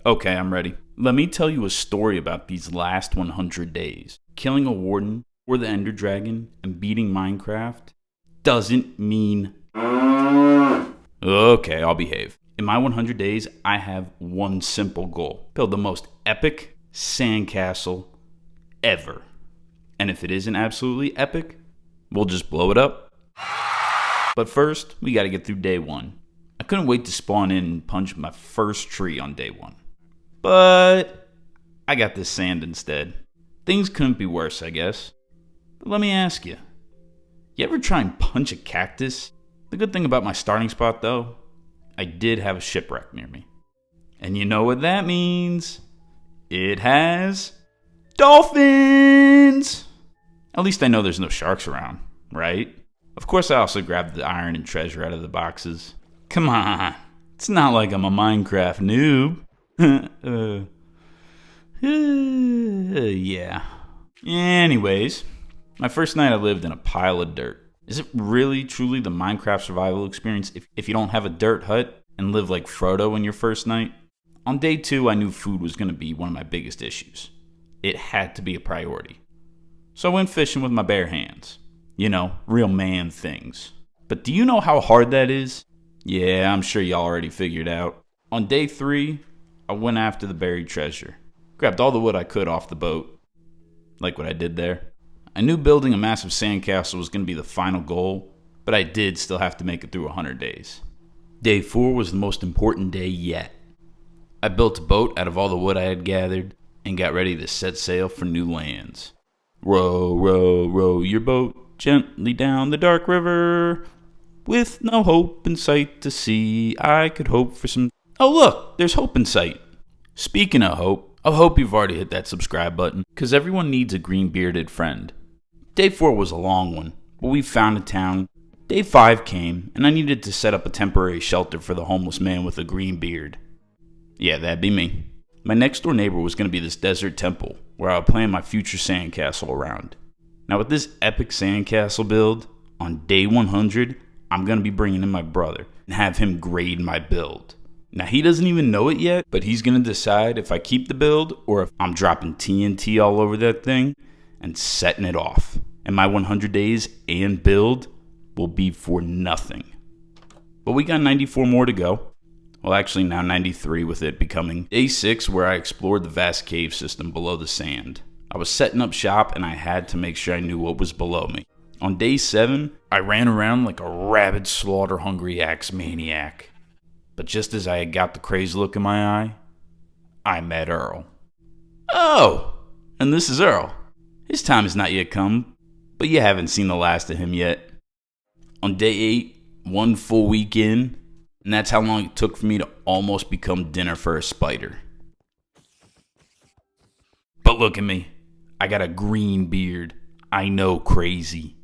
Okay, I'm ready. Let me tell you a story about these last 100 days. Killing a warden or the Ender Dragon and beating Minecraft doesn't mean... Okay, I'll behave. In my 100 days, I have one simple goal. Build the most epic sandcastle ever. And if it isn't absolutely epic, we'll just blow it up. But first, we gotta get through day one. I couldn't wait to spawn in and punch my first tree on day one. But I got this sand instead. Things couldn't be worse, I guess. But let me ask you, you ever try and punch a cactus? The good thing about my starting spot, though, I did have a shipwreck near me. And you know what that means? It has dolphins! At least I know there's no sharks around, right? Of course, I also grabbed the iron and treasure out of the boxes. Come on, it's not like I'm a Minecraft noob. Yeah. Anyways, my first night I lived in a pile of dirt. Is it really truly the Minecraft survival experience if you don't have a dirt hut and live like Frodo in your first night? On day 2, I knew food was going to be one of my biggest issues. It had to be a priority. So I went fishing with my bare hands. You know, real man things. But do you know how hard that is? Yeah, I'm sure y'all already figured out. On day 3, I went after the buried treasure. Grabbed all the wood I could off the boat. Like what I did there. I knew building a massive sandcastle was going to be the final goal, but I did still have to make it through 100 days. Day 4 was the most important day yet. I built a boat out of all the wood I had gathered and got ready to set sail for new lands. Row, row, row your boat gently down the dark river. With no hope in sight to see, I could hope for some... Oh look, there's hope in sight. Speaking of hope, I hope you've already hit that subscribe button, because everyone needs a green-bearded friend. Day 4 was a long one, but we found a town. Day 5 came, and I needed to set up a temporary shelter for the homeless man with a green beard. Yeah, that'd be me. My next door neighbor was going to be this desert temple, where I would plan my future sandcastle around. Now with this epic sandcastle build, on day 100, I'm going to be bringing in my brother and have him grade my build. Now he doesn't even know it yet, but he's going to decide if I keep the build or if I'm dropping TNT all over that thing and setting it off. And my 100 days and build will be for nothing. But we got 94 more to go. Well, actually now 93, with it becoming day 6, where I explored the vast cave system below the sand. I was setting up shop and I had to make sure I knew what was below me. On day 7, I ran around like a rabid, slaughter-hungry axe maniac. But just as I had got the crazed look in my eye, I met Earl. Oh, and this is Earl. His time has not yet come, but you haven't seen the last of him yet. On day 8, one full week in, and that's how long it took for me to almost become dinner for a spider. But look at me. I got a green beard. I know, crazy.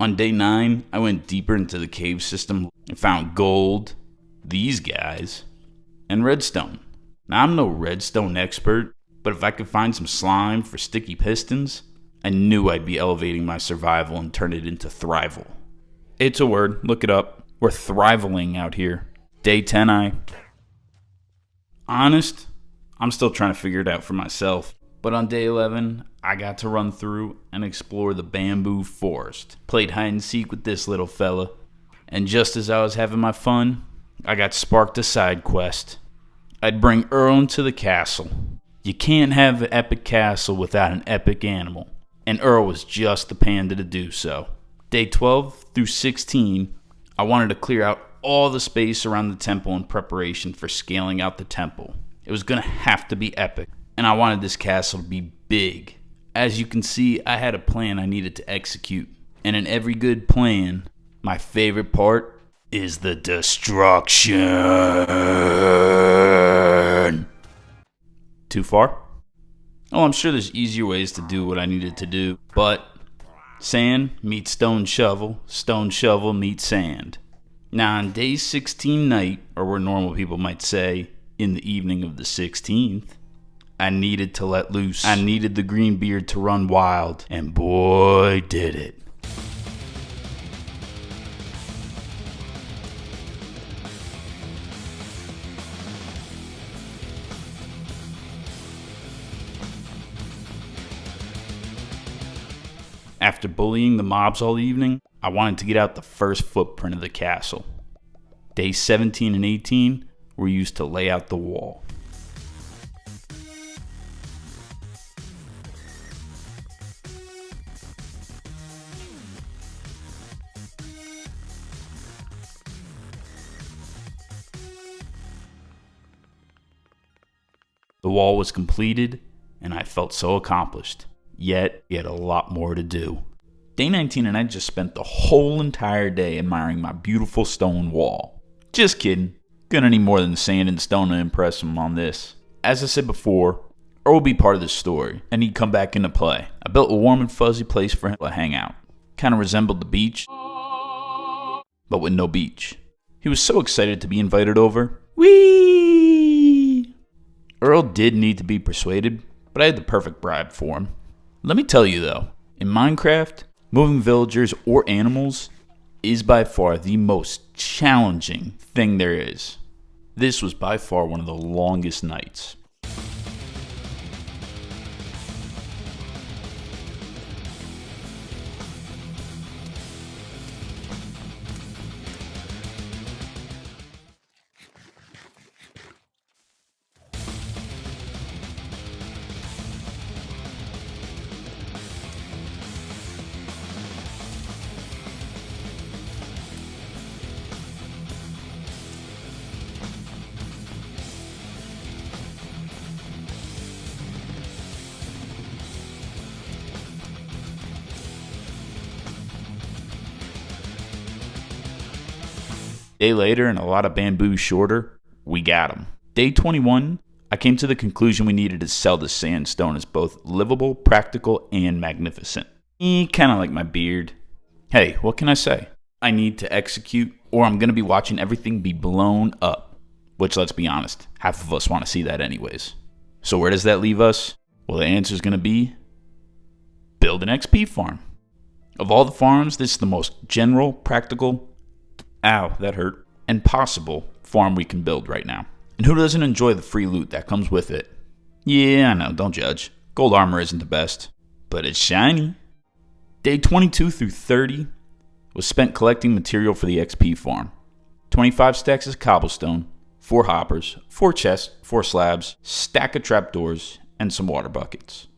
On day 9, I went deeper into the cave system and found gold, these guys, and redstone. Now, I'm no redstone expert, but if I could find some slime for sticky pistons, I knew I'd be elevating my survival and turn it into thrival. It's a word, look it up. We're thrivaling out here. Day 10, Honest, I'm still trying to figure it out for myself. But on day 11, I got to run through and explore the bamboo forest. Played hide and seek with this little fella. And just as I was having my fun, I got sparked a side quest. I'd bring Earl into the castle. You can't have an epic castle without an epic animal. And Earl was just the panda to do so. Day 12 through 16, I wanted to clear out all the space around the temple in preparation for scaling out the temple. It was going to have to be epic. And I wanted this castle to be big. As you can see, I had a plan I needed to execute. And in every good plan, my favorite part is the destruction. Too far? Oh, I'm sure there's easier ways to do what I needed to do. But sand meets stone shovel meets sand. Now on day 16 night, or where normal people might say, in the evening of the 16th, I needed to let loose. I needed the green beard to run wild, and boy did it. After bullying the mobs all evening, I wanted to get out the first footprint of the castle. Days 17 and 18 were used to lay out the wall. The wall was completed, and I felt so accomplished. Yet, he had a lot more to do. Day 19 and I just spent the whole entire day admiring my beautiful stone wall. Just kidding. Gonna need more than sand and stone to impress him on this. As I said before, Earl would be part of the story, and he'd come back into play. I built a warm and fuzzy place for him to hang out. Kinda resembled the beach, but with no beach. He was so excited to be invited over. Whee! Earl did need to be persuaded, but I had the perfect bribe for him. Let me tell you though, in Minecraft, moving villagers or animals is by far the most challenging thing there is. This was by far one of the longest nights. Day later, and a lot of bamboo shorter, we got him. Day 21, I came to the conclusion we needed to sell the sandstone as both livable, practical, and magnificent. Kinda like my beard. Hey, what can I say? I need to execute, or I'm gonna be watching everything be blown up. Which, let's be honest, half of us want to see that anyways. So where does that leave us? Well, the answer is gonna be build an XP farm. Of all the farms, this is the most general, practical, ow, that hurt, and possible farm we can build right now. And who doesn't enjoy the free loot that comes with it? Yeah, I know, don't judge. Gold armor isn't the best, but it's shiny. Day 22 through 30 was spent collecting material for the XP farm. 25 stacks of cobblestone, 4 hoppers, 4 chests, 4 slabs, stack of trapdoors, and some water buckets.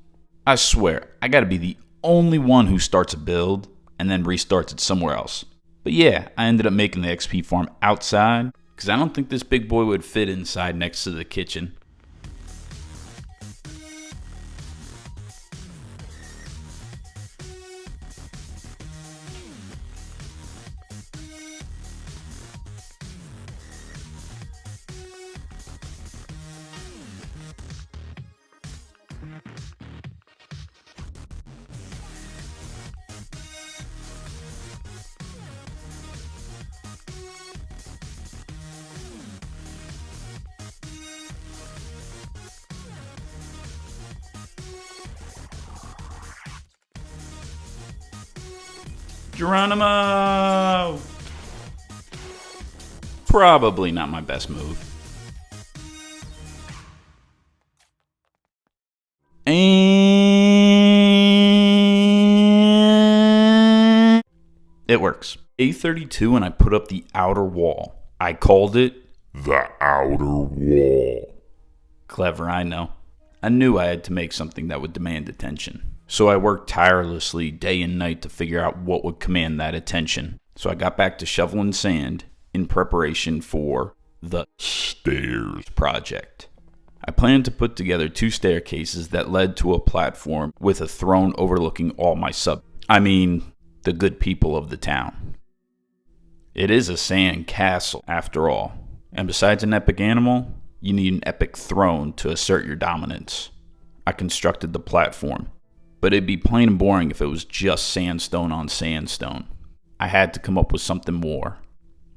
I swear, I gotta be the only one who starts a build and then restarts it somewhere else. But yeah, I ended up making the XP farm outside because I don't think this big boy would fit inside next to the kitchen. Geronimo! Probably not my best move. And it works. Day 32 and I put up the outer wall. I called it the outer wall. Clever, I know. I knew I had to make something that would demand attention. So I worked tirelessly day and night to figure out what would command that attention. So I got back to shoveling sand in preparation for the stairs project. I planned to put together 2 staircases that led to a platform with a throne overlooking all my the good people of the town. It is a sand castle after all. And besides an epic animal, you need an epic throne to assert your dominance. I constructed the platform. But it'd be plain and boring if it was just sandstone on sandstone. I had to come up with something more.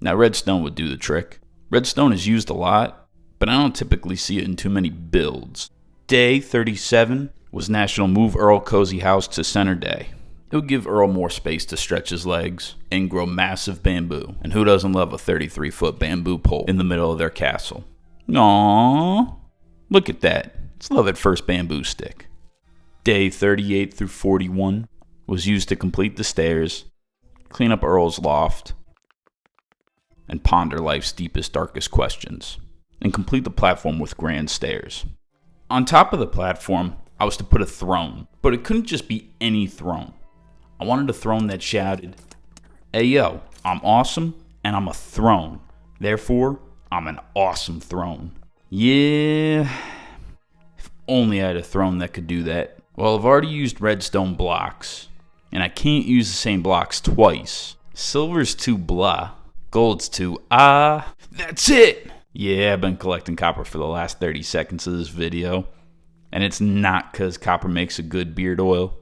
Now redstone would do the trick. Redstone is used a lot, but I don't typically see it in too many builds. Day 37 was National Move Earl Cozy House to Center Day. It would give Earl more space to stretch his legs and grow massive bamboo. And who doesn't love a 33-foot bamboo pole in the middle of their castle? Aww, look at that. It's love at first bamboo stick. Day 38 through 41 was used to complete the stairs, clean up Earl's loft, and ponder life's deepest, darkest questions, and complete the platform with grand stairs. On top of the platform, I was to put a throne, but it couldn't just be any throne. I wanted a throne that shouted, "Hey yo, I'm awesome, and I'm a throne. Therefore, I'm an awesome throne." Yeah, if only I had a throne that could do that. Well, I've already used redstone blocks, and I can't use the same blocks twice. Silver's too blah, gold's too that's it! Yeah, I've been collecting copper for the last 30 seconds of this video, and it's not because copper makes a good beard oil.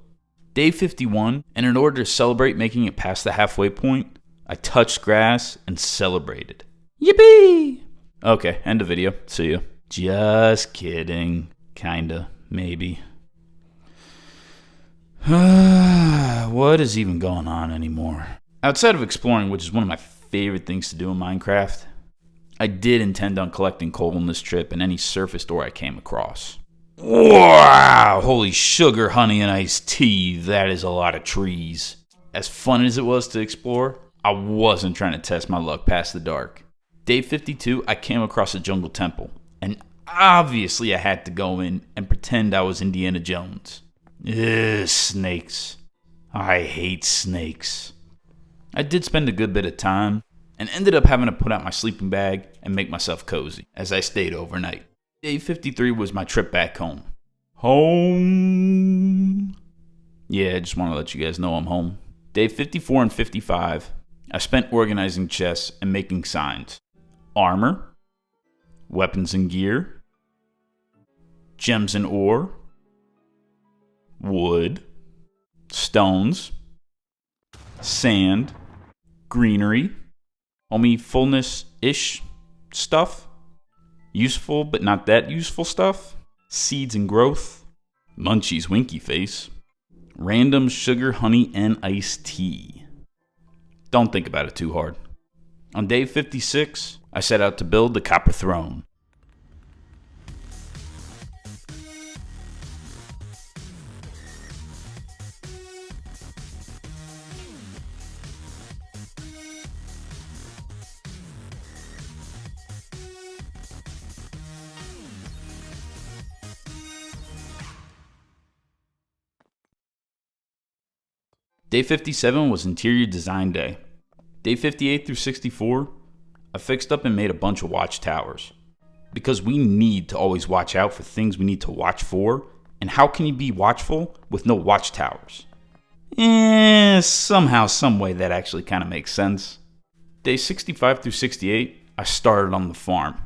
Day 51, and in order to celebrate making it past the halfway point, I touched grass and celebrated. Yippee! Okay, end of video. See ya. Just kidding. Kinda. Maybe. What is even going on anymore? Outside of exploring, which is one of my favorite things to do in Minecraft, I did intend on collecting coal on this trip and any surface door I came across. Wow! Holy sugar, honey, and iced tea. That is a lot of trees. As fun as it was to explore, I wasn't trying to test my luck past the dark. Day 52, I came across a jungle temple, and obviously I had to go in and pretend I was Indiana Jones. Ugh, snakes. I hate snakes. I did spend a good bit of time, and ended up having to put out my sleeping bag and make myself cozy as I stayed overnight. Day 53 was my trip back home. Home. Yeah, I just want to let you guys know I'm home. Day 54 and 55, I spent organizing chests and making signs. Armor, weapons and gear, gems and ore, wood, stones, sand, greenery, homie fullness-ish stuff, useful but not that useful stuff, seeds and growth, munchies winky face, random sugar, honey, and iced tea. Don't think about it too hard. On day 56, I set out to build the copper throne. Day 57 was interior design day. Day 58 through 64, I fixed up and made a bunch of watchtowers. Because we need to always watch out for things we need to watch for, and how can you be watchful with no watchtowers? Somehow, some way that actually kind of makes sense. Day 65 through 68, I started on the farm.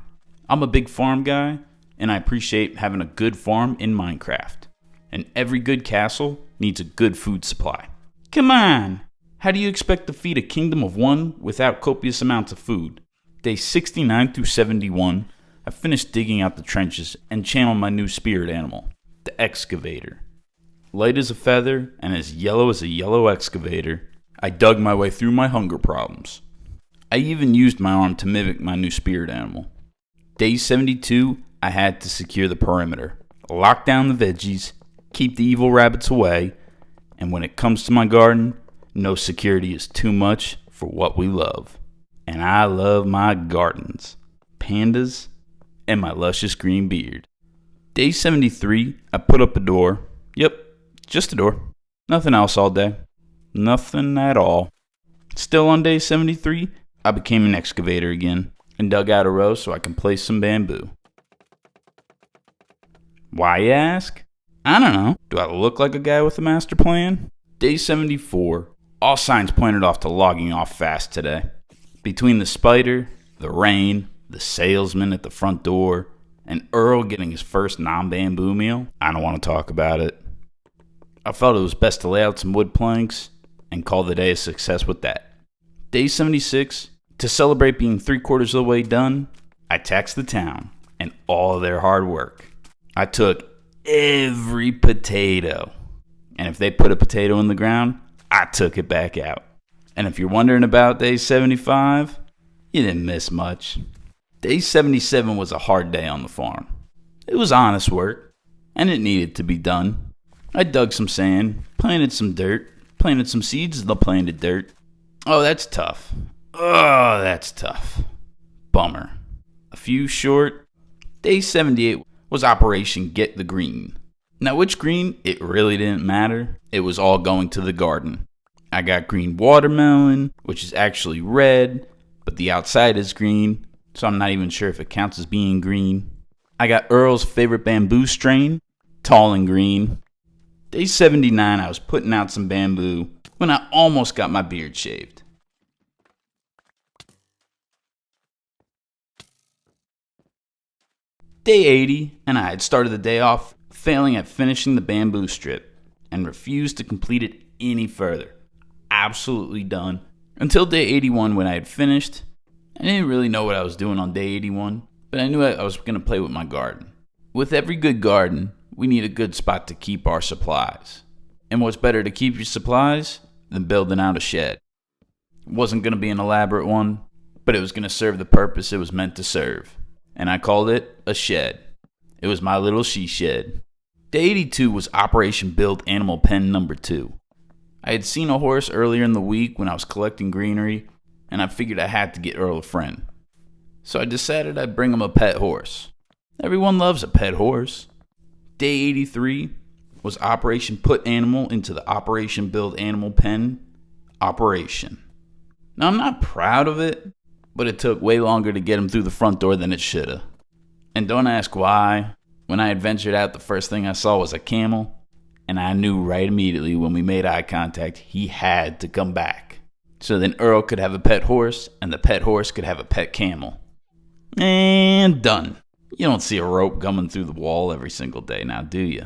I'm a big farm guy, and I appreciate having a good farm in Minecraft. And every good castle needs a good food supply. Come on! How do you expect to feed a kingdom of one without copious amounts of food? Day 69 through 71, I finished digging out the trenches and channeled my new spirit animal, the excavator. Light as a feather and as yellow as a yellow excavator, I dug my way through my hunger problems. I even used my arm to mimic my new spirit animal. Day 72, I had to secure the perimeter, lock down the veggies, keep the evil rabbits away, and when it comes to my garden, no security is too much for what we love. And I love my gardens, pandas, and my luscious green beard. Day 73, I put up a door. Yep, just a door. Nothing else all day. Nothing at all. Still on day 73, I became an excavator again and dug out a row so I can place some bamboo. Why, you ask? I don't know. Do I look like a guy with a master plan? Day 74. All signs pointed off to logging off fast today. Between the spider, the rain, the salesman at the front door, and Earl getting his first non-bamboo meal, I don't want to talk about it. I felt it was best to lay out some wood planks and call the day a success with that. Day 76. To celebrate being 3/4 of the way done, I taxed the town and all their hard work. I took every potato. And if they put a potato in the ground, I took it back out. And if you're wondering about day 75, you didn't miss much. Day 77 was a hard day on the farm. It was honest work, and it needed to be done. I dug some sand, planted some dirt, Planted some seeds in the planted dirt. Oh, that's tough. Oh, that's tough. Bummer. A few short. Day 78 was Operation Get the Green. Now, which green? It really didn't matter. It was all going to the garden. I got green watermelon, which is actually red, but the outside is green, so I'm not even sure if it counts as being green. I got Earl's favorite bamboo strain, tall and green. Day 79, I was putting out some bamboo when I almost got my beard shaved. Day 80, and I had started the day off failing at finishing the bamboo strip and refused to complete it any further. Absolutely done. Until day 81 when I had finished. I didn't really know what I was doing on day 81, but I knew I was going to play with my garden. With every good garden, we need a good spot to keep our supplies. And what's better to keep your supplies than building out a shed? It wasn't going to be an elaborate one, but it was going to serve the purpose it was meant to serve. And I called it a shed. It was my little she shed. Day 82 was Operation Build Animal Pen number 2. I had seen a horse earlier in the week when I was collecting greenery, and I figured I had to get Earl a friend. So I decided I'd bring him a pet horse. Everyone loves a pet horse. Day 83 was Operation Put Animal into the Operation Build Animal Pen operation. Now, I'm not proud of it, but it took way longer to get him through the front door than it shoulda. And don't ask why. When I had ventured out, the first thing I saw was a camel, and I knew right immediately when we made eye contact, he had to come back. So then Earl could have a pet horse, and the pet horse could have a pet camel. And done. You don't see a rope coming through the wall every single day now, do you?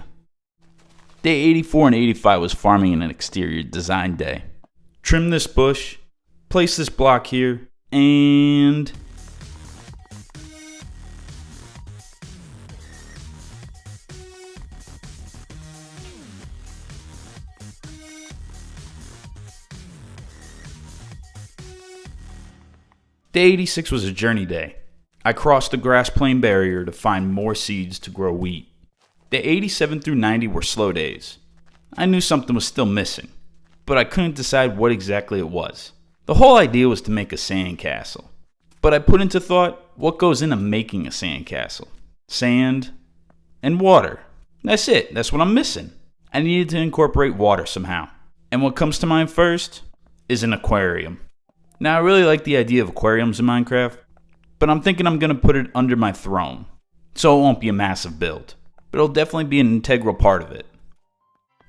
Day 84 and 85 was farming in an exterior design day. Trim this bush, place this block here, and... Day 86 was a journey day. I crossed the grass plain barrier to find more seeds to grow wheat. Day 87 through 90 were slow days. I knew something was still missing, but I couldn't decide what exactly it was. The whole idea was to make a sandcastle. But I put into thought what goes into making a sandcastle. Sand and water. That's it. That's what I'm missing. I needed to incorporate water somehow. And what comes to mind first is an aquarium. Now, I really like the idea of aquariums in Minecraft, but I'm thinking I'm going to put it under my throne, so it won't be a massive build, but it'll definitely be an integral part of it.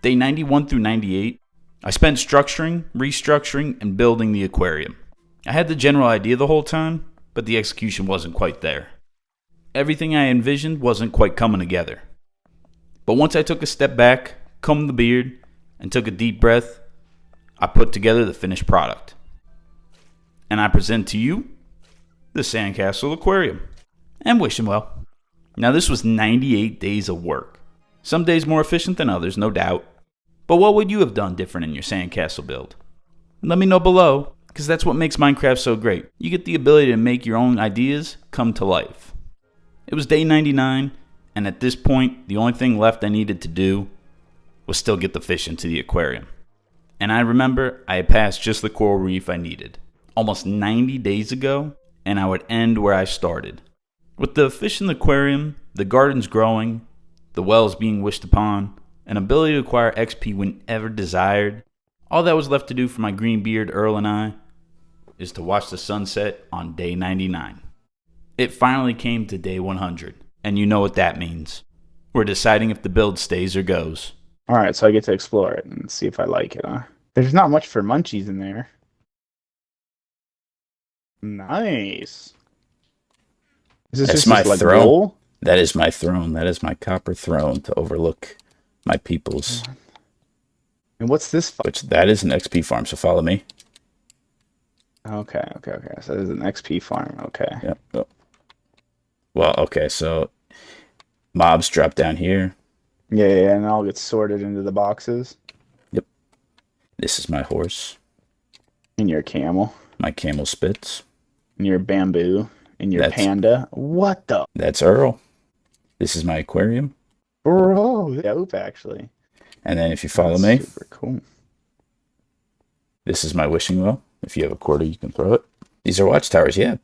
Day 91 through 98, I spent structuring, restructuring, and building the aquarium. I had the general idea the whole time, but the execution wasn't quite there. Everything I envisioned wasn't quite coming together. But once I took a step back, combed the beard, and took a deep breath, I put together the finished product. And I present to you the Sandcastle Aquarium, and wish him well. Now, this was 98 days of work. Some days more efficient than others, no doubt. But what would you have done different in your sandcastle build? Let me know below, because that's what makes Minecraft so great. You get the ability to make your own ideas come to life. It was day 99, and at this point, the only thing left I needed to do was still get the fish into the aquarium. And I remember I had passed just the coral reef I needed. Almost 90 days ago, and I would end where I started. With the fish in the aquarium, the gardens growing, the wells being wished upon, an ability to acquire XP whenever desired, all that was left to do for my green beard Earl and I is to watch the sunset on day 99. It finally came to day 100, and you know what that means. We're deciding if the build stays or goes. Alright, so I get to explore it and see if I like it, huh? There's not much for munchies in there. Nice. Is this That's just my like throne. wool? That is my throne. That is my copper throne to overlook my peoples. And what's this? Which that is an XP farm, so follow me. Okay. So there's an XP farm. Okay. Yep. Oh. Well, okay, so mobs drop down here. Yeah, and it all gets sorted into the boxes. Yep. This is my horse. And your camel. My camel spits. And your bamboo. And your panda. What the? That's Earl. This is my aquarium. Bro, dope, actually. And then if you follow me. Super cool. This is my wishing well. If you have a quarter, you can throw it. These are watchtowers, yeah.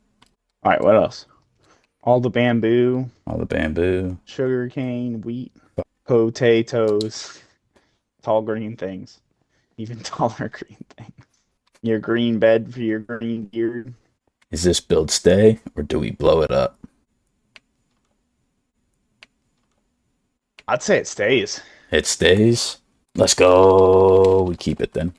All right, what else? All the bamboo, All the bamboo. sugar cane, wheat, potatoes, tall green things, even taller green things. Your green bed for your green beard. Is this build stay or do we blow it up? I'd say it stays. It stays. Let's go. We keep it then.